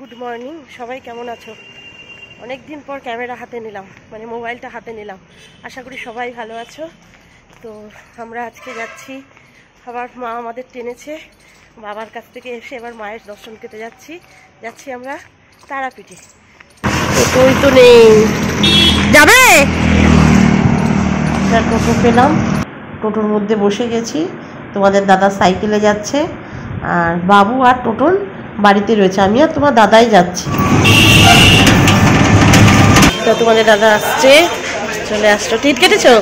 Good morning, সবাই কেমন আছো? অনেক দিন পর ক্যামেরা হাতে নিলাম, মানে মোবাইলটা হাতে নিলাম। আশা করি সবাই ভালো আছো। তো আমরা আজকে যাচ্ছি, আবার মা আমাদের টেনেছে, বাবার কাছ থেকে এসে এবার মায়ের দর্শন পেতে যাচ্ছি আমরা তারাপীঠে। তুই তো নেই, যাবে? টোটো পেলাম, টোটোর মধ্যে বসে গেছি। তোমাদের দাদা সাইকেলে যাচ্ছে, আর বাবু আর টোটন বাড়িতে রয়েছে, আমি আর তোমার দাদাই যাচ্ছি। তো তোমাদের দাদা আসছে, চলে আসছো। টিকিট কেটেছো?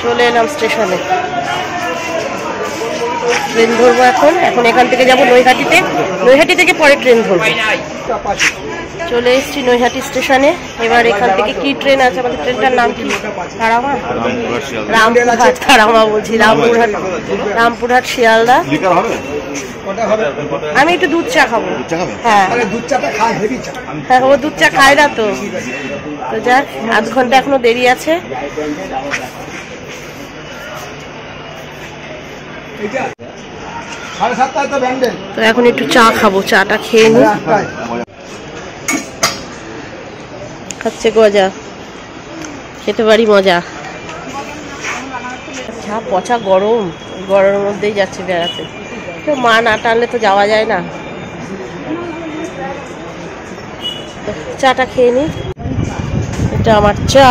চলে এলাম স্টেশনে, ট্রেন ধরবো এখন এখান থেকে যাবো নৈহাটিতে, নৈহাটি থেকে পরে ট্রেন ধরবো। চলে এসেছি নৈহাটি স্টেশনে। এবার এখান থেকে কি ট্রেন আছে, আমাদের ট্রেনটার নাম কি? রামপুরহাট শিয়ালদা। আমি একটু দুধ চা খাবো। হ্যাঁ, ও দুধ চা খায় না তো। যাক, আধ ঘন্টা এখনো দেরি আছে। তো এখন একটু চা খাবো, চাটা খেয়ে নি। খাচ্ছে গজা, খেতে পারি মজা। যা পচা গরম, গরমের মধ্যেই যাচ্ছে বেড়াতে। তো মা না টানলে তো যাওয়া যায় না। চাটা খেয়ে নি, এটা আমার চা।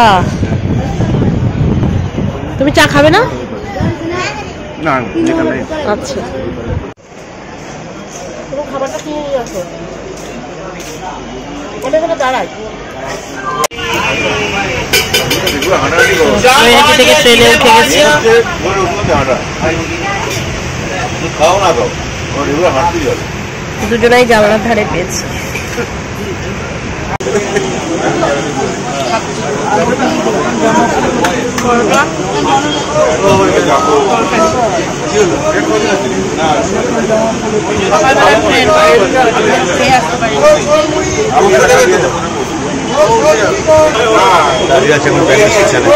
তুমি চা খাবে না? আচ্ছা, তুমি খাবারটা কিনে নিয়ে আসো। এখানে দাঁড়াই। থেকে ট্রেনে উঠে গেছি, দুজনাই জানলার ধারে পেয়েছি। দাঁড়িয়ে আছে এখন ব্যাংক স্টেশনে,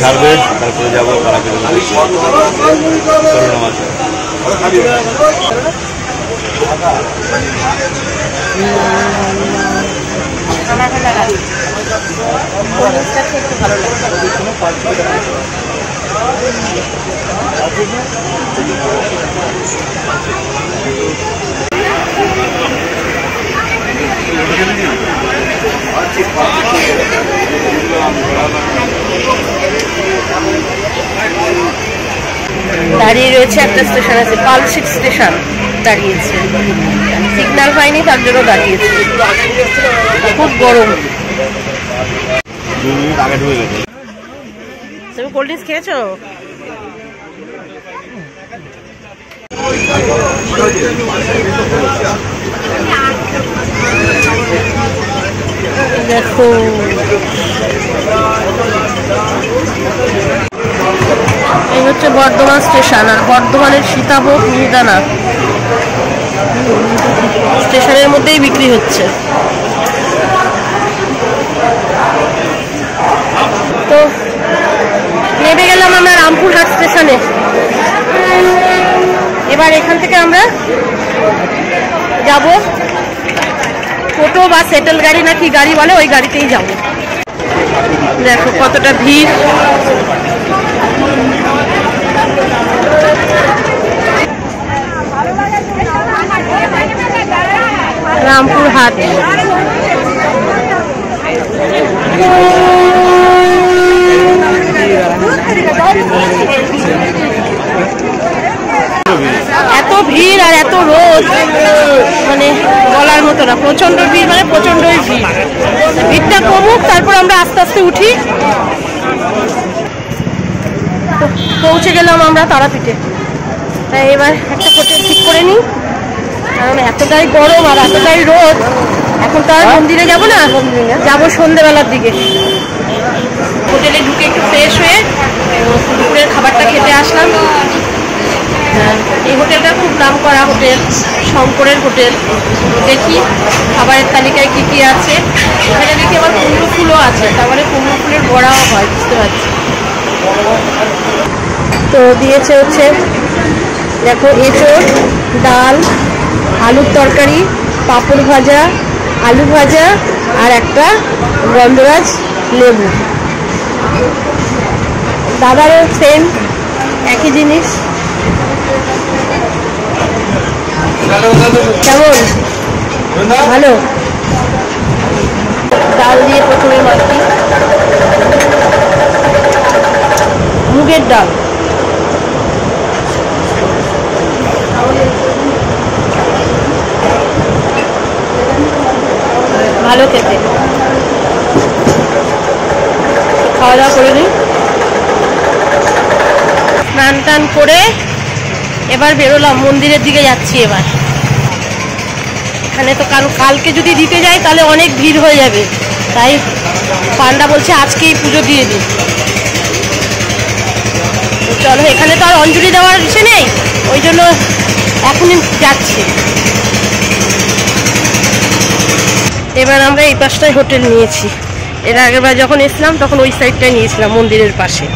ছাড়বে, তারপরে যাবো তারাপীঠে। দাঁড়িয়ে রয়েছে একটা স্টেশন আছে, পালশিট স্টেশন দাঁড়িয়েছে, সিগন্যাল পাইনি তার জন্য দাঁড়িয়েছে। খুব গরম। তুমি কোল্ড ড্রিঙ্কস খেয়েছো? দেখো, এই হচ্ছে বর্ধমান স্টেশন, আর বর্ধমানের সীতাভোগ মিহিদানা স্টেশনের মধ্যেই বিক্রি হচ্ছে। তো নেমে গেলাম আমরা রামপুরহাট স্টেশনে। এবার এখান থেকে আমরা যাব টোটো বা সেটেল গাড়ি, না কি গাড়ি বলে, ওই গাড়িতেই যাব। দেখো কতটা ভিড়। রামপুরহাট এত ভিড় আর এত রোদ, মানে বলার মতো না। প্রচন্ড ভিড়, মানে প্রচন্ডই ভিড়। ভিড়টা কমুক, তারপর আমরা আস্তে আস্তে উঠি। পৌঁছে গেলাম আমরা তারাপীঠে। তাই এবার একটা হোটেল ঠিক করে নিই, কারণ এতটাই গরম আর এতটাই রোদ। এখন তো আর মন্দিরে যাবো না, যাবো সন্ধ্যেবেলার দিকে। হোটেলে ঢুকে একটু ফ্রেশ হয়ে দুপুরের খাবারটা খেতে আসলাম। এই হোটেলটা খুব নাম করা হোটেল, শঙ্করের হোটেল। দেখি খাবারের তালিকায় কি কি আছে। এখানে দেখি আবার কুমড়ো ফুলও আছে, তার মানে কুমড়ো ফুলের বড়াও হয়, বুঝতে পারছি। তো দিয়েছে হচ্ছে দেখো এঁচোড়, ডাল, আলুর তরকারি, পাঁপড় ভাজা, আলু ভাজা আর একটা গন্ধরাজ লেবু। দাদারও সেম একই জিনিস। কেমন? ভালো। ডাল দিয়ে প্রথমে মাখি, মুগের ডাল। ভালো খেতে। খাওয়া দাওয়া করে নিই, স্নান টান করে এবার বেরোলাম, মন্দিরের দিকে যাচ্ছি। এবার এখানে তো কালকে যদি দিতে যাই তাহলে অনেক ভিড় হয়ে যাবে, তাই পান্ডা বলছে আজকেই পুজো দিয়ে দিই। চলো, এখানে তো আর অঞ্জলি দেওয়ার ইচ্ছে নেই, ওই জন্য এখনই যাচ্ছি। এবার আমরা এই পাশটায় হোটেল নিয়েছি, এর আগেরবার যখন এসলাম তখন ওই সাইডটায় নিয়েছিলাম মন্দিরের পাশে।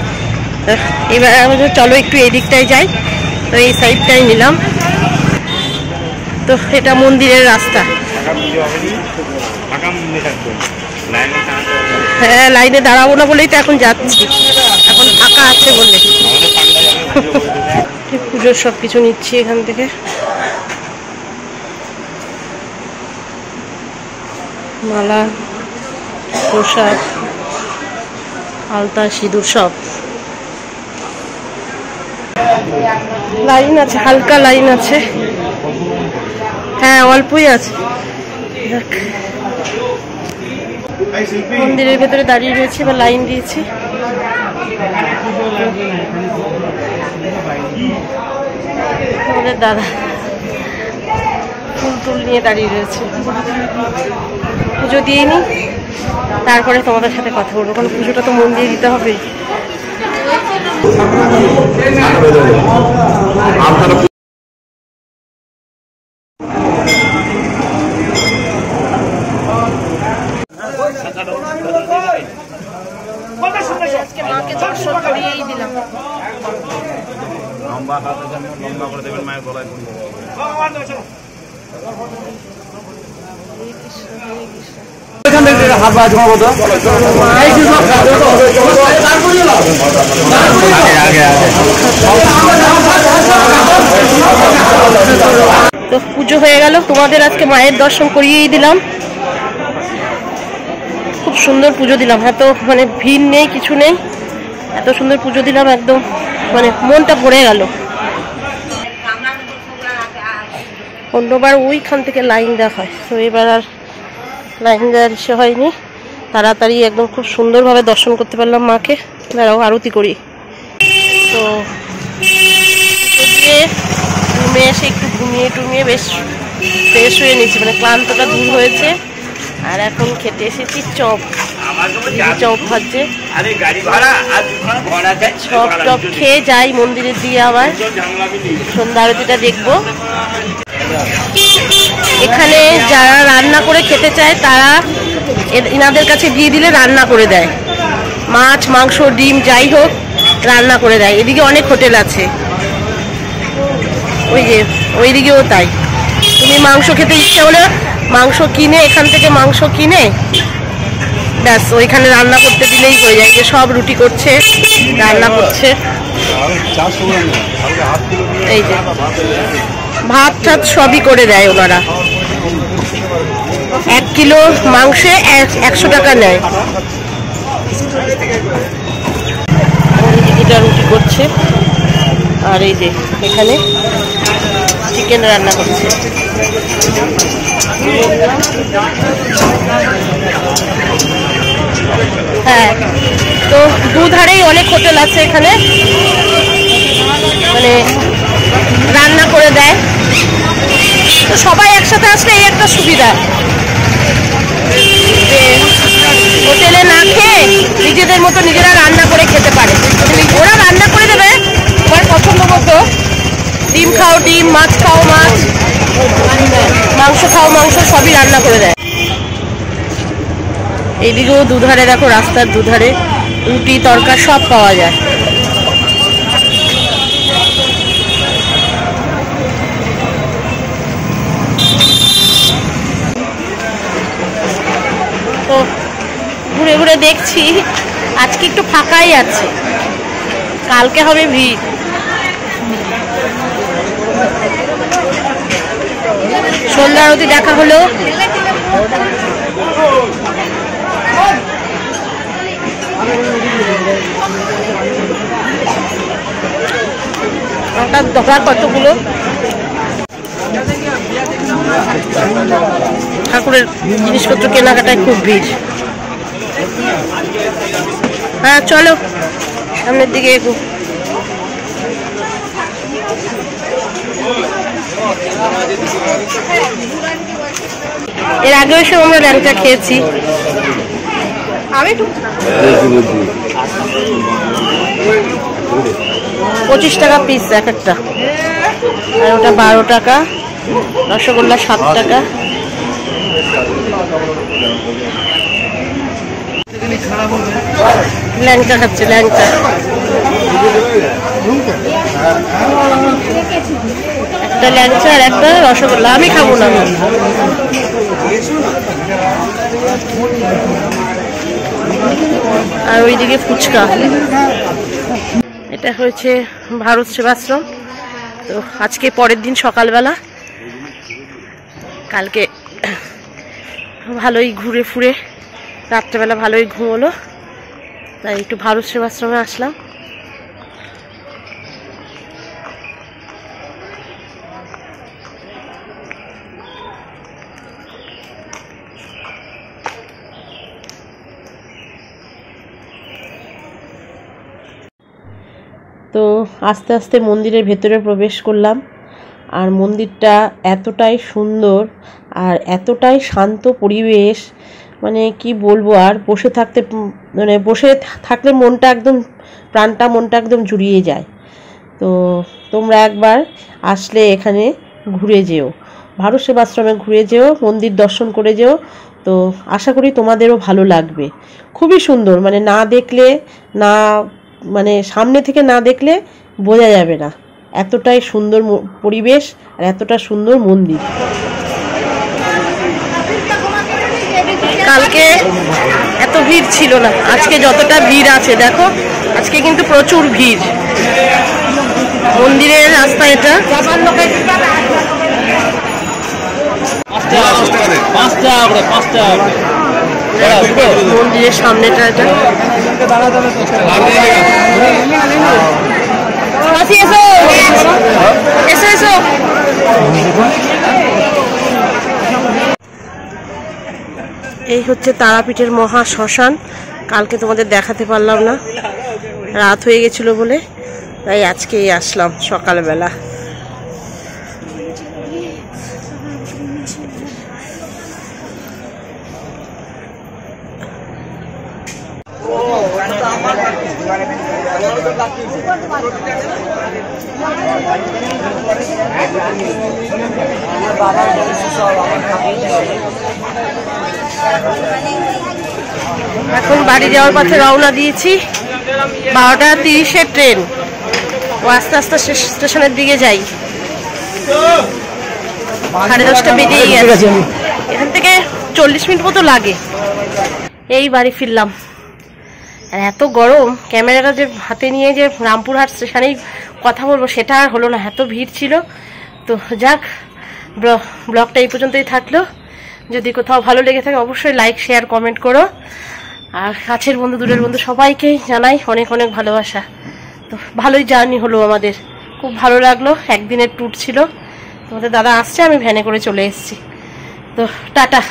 এবার আমাদের চলো একটু এই দিকটায় যাই, তো এই সাইডটাই নিলাম। তো এটা মন্দিরের রাস্তা। হ্যাঁ, লাইনে দাঁড়াবো না বলেই তো এখন যাচ্ছি, এখন ফাঁকা আছে বলে। পুজোর সব কিছু নিচ্ছি এখান থেকে। মালা, প্রসাদ, আলতা, সিঁদুর সব। লাইন আছে, হালকা লাইন আছে। হ্যাঁ, অল্পই আছে। মন্দিরের ভেতরে দাঁড়িয়ে রয়েছে, এবার লাইন দিয়েছি। আমাদের দাদা ফুল টুল নিয়ে দাঁড়িয়ে রয়েছে। পুজো দিয়ে নি, তারপরে তোমাদের সাথে কথা বলবো, কারণ পুজোটা তো মন দিয়ে দিতে হবে। আজকে মাকে দর্শন করিয়েই দিলাম। লম্বা হাতে যেন লম্বা করে দেবেন মায়ের গলায়। তো পুজো হয়ে গেল, তোমাদের আজকে মায়ের দর্শন করিয়েই দিলাম। খুব সুন্দর পুজো দিলাম, এত মানে ভিড় নেই, কিছু নেই, এত সুন্দর পুজো দিলাম, একদম মানে মনটা ভরে গেল। অন্যবার ওইখান থেকে লাইন দেওয়া হয়, তো এবার আর লাইন দেওয়ার ইচ্ছে হয়নি, তাড়াতাড়ি একদম খুব সুন্দরভাবে দর্শন করতে পারলাম মাকে। দাঁড়াও আরতি করি। তো দিয়ে রুমে এসে একটু ঘুমিয়ে টুমিয়ে বেশ ফ্রেশ হয়ে নিয়েছি, মানে ক্লান্তটা দূর হয়েছে। আর এখন খেতে এসেছি চপ, চপ ভাজছে। চপ টপ খেয়ে যাই মন্দিরের দিকে, আবার সন্ধ্যা আরতিটা দেখবো। এখানে যারা রান্না করে খেতে চায় তারা এনাদের কাছে দিয়ে দিলে রান্না করে দেয়, মাছ, মাংস, ডিম যাই হোক রান্না করে দেয়। এদিকে অনেক হোটেল আছে, ওই যে ওইদিকেও তাই। তুমি মাংস খেতে ইচ্ছে হলে মাংস কিনে, এখান থেকে মাংস কিনে ব্যাস ওইখানে রান্না করতে দিলেই হয়ে যায়। যে সব রুটি করছে, রান্না করছে, এই যে ভাত টাত সবই করে দেয় ওনারা। 1 কিলো মাংসে 100 টাকা নেয়। দিদিটা রুটি করছে, আর এই যে এখানে চিকেন রান্না করছে। হ্যাঁ, তো দুধারেই অনেক হোটেল আছে এখানে, মানে রান্না করে দেয়। তো সবাই একসাথে আসলে এই একটা সুবিধা, যে হোটেলে না খেয়ে নিজেদের মতো নিজেরা রান্না করে খেতে পারে। ওরা রান্না করে দেবে তোমার পছন্দ মতো, ডিম খাও ডিম, মাছ খাও মাছ, মাংস খাও মাংস, সবই রান্না করে দেয়। এইদিকেও দুধারে দেখো, রাস্তার দুধারে রুটি তরকা সব পাওয়া যায়। তো ঘুরে ঘুরে দেখছি, আজকে একটু ফাঁকাই আছে, কালকে হবে ভিড়। সন্ধ্যা আরতি দেখা হলো। দোকান কতগুলো ঠাকুরের জিনিসপত্র কেনাকাটায় খুব ভিড়। হ্যাঁ চলো সামনের দিকে এগো। এর আগেও এসে আমরা ল্যাংচা খেয়েছি। আমি 25 টাকা পিস এক একটা, আর ওটা 12 টাকা। রসগোল্লা 7 টাকা। ল্যাংচা খাচ্ছে, ল্যাংচা। একটা ল্যাংচা আর একটা রসগোল্লা। আমি খাবো না। আর ওইদিকে ফুচকা। এটা হয়েছে ভারত সেবাশ্রম। তো আজকে পরের দিন সকালবেলা, কালকে ভালোই ঘুরে ফুরে রাত্রেবেলা ভালোই ঘুম হলো, তাই একটু ভারত সেবাশ্রমে আসলাম। তো আস্তে আস্তে মন্দিরের ভেতরে প্রবেশ করলাম। আর মন্দিরটা এতটাই সুন্দর আর এতটাই শান্ত পরিবেশ, মানে কি বলবো, আর বসে থাকলে মনটা একদম মনটা একদম জুড়িয়ে যায়। তো তোমরা একবার আসলে এখানে ঘুরে যেও, ভারত সেবাশ্রমে ঘুরে যেও, মন্দির দর্শন করে যেও। তো আশা করি তোমাদেরও ভালো লাগবে। খুবই সুন্দর, মানে না দেখলে না, মানে সামনে থেকে না দেখলে বোঝা যাবে না, এতটাই সুন্দর পরিবেশ আর এতটা সুন্দর মন্দির। কালকে এত ভিড় ছিল না, আজকে যতটা ভিড় আছে দেখো, আজকে কিন্তু প্রচুর ভিড়। মন্দিরের রাস্তা এটা। মন্দিরের সামনেটা এটা। এই হচ্ছে তারাপীঠের মহা শ্মশান। কালকে তোমাদের দেখাতে পারলাম না, রাত হয়ে গেছিল বলে, তাই আজকেই আসলাম সকালবেলা। এখন বাড়ি যাওয়ার পথে রওনা দিয়েছি। 12:30-এর ট্রেন। ও আস্তে আস্তে স্টেশনের দিকে যাই। 10:30 বেজেই গেছে। এখান থেকে 40 মিনিট মতো লাগে। এই বাড়ি ফিরলাম। আর এত গরম, ক্যামেরাটা যে হাতে নিয়ে যে রামপুরহাট স্টেশনেই কথা বলবো সেটা আর হলো না, এত ভিড় ছিল। তো যাক, ব্লগটা এই পর্যন্তই থাকলো। যদি কোথাও ভালো লেগে থাকে অবশ্যই লাইক, শেয়ার, কমেন্ট করো। আর কাছের বন্ধু, দূরের বন্ধু সবাইকেই জানাই অনেক অনেক ভালোবাসা। তো ভালোই জার্নি হলো আমাদের, খুব ভালো লাগলো। একদিনের ট্যুর ছিল। তোমাদের দাদা আসছে, আমি ভ্যানে করে চলে এসেছি। তো টাটা।